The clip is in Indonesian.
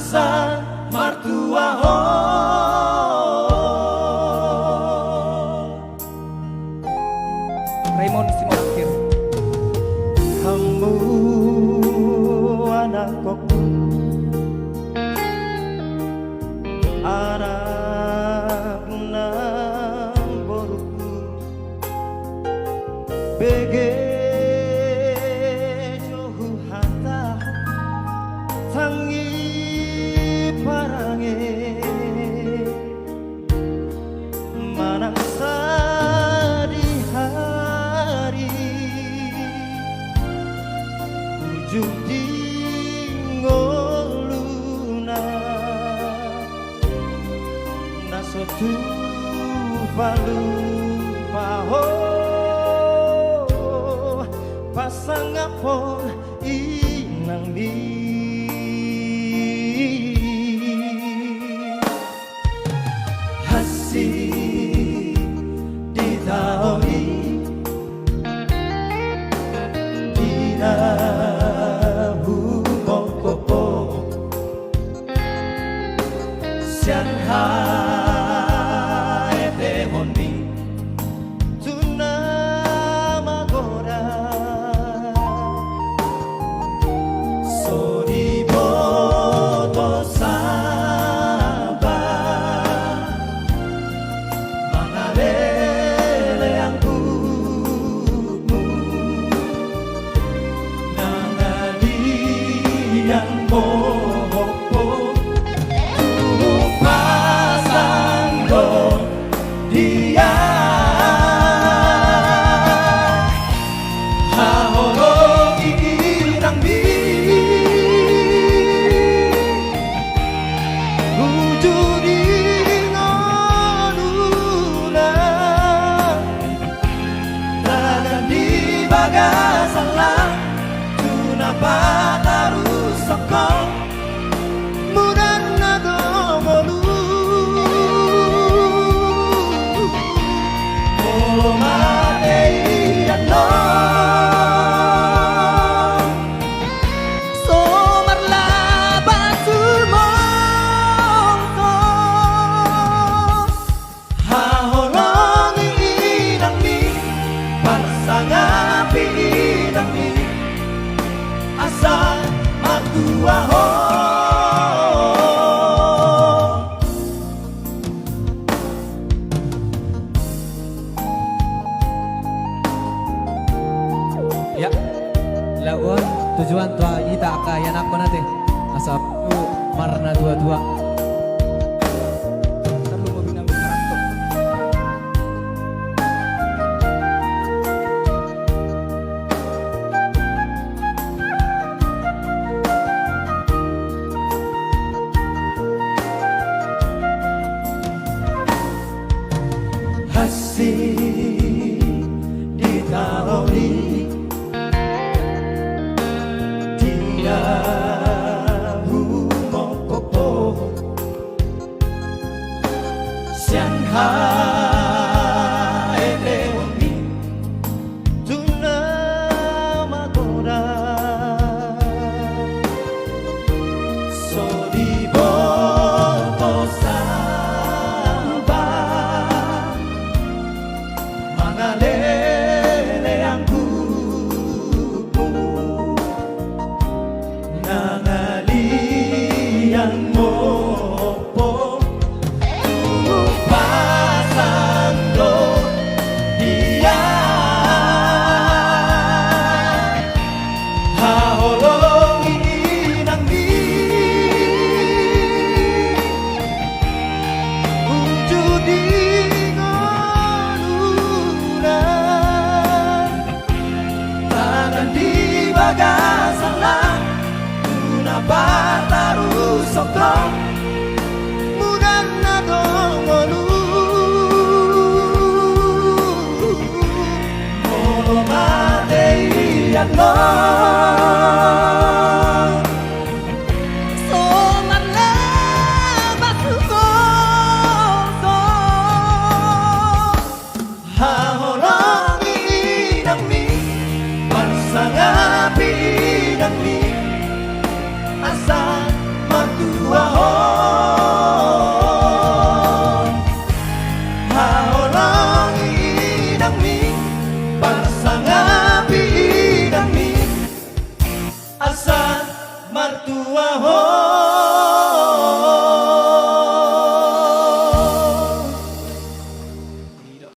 asal martua ho. Raymond Simon akhir. Kamu anak kokku, anak nang boruku, bege johu hata tangi parange manang sari hari ujung di ngoluna nasotu palu paho pasang apor inang mi hasi di taoni dina sian hae te honi tuna magora sori boto saba mangalele ang kumu nangadi yang mohopo dia haholo irang mi wujudi ngonuna tangan di bagasalah tunapa taruh sokong mudan nadomolu asal matua ho. Ya, lawan tujuan tua kita kayan apa nanti? Asal marna dua-dua. Hasi di taoni dia humokopo sian hae leoni tuna magora sodi boto saba mangalele ang kuku nangalian mo po pasando dia haholong inang mi wujudi bagasalah tunapa taruh sokong mudan nadongolu molo matei yakno sangat bidang ni asa matua martua ho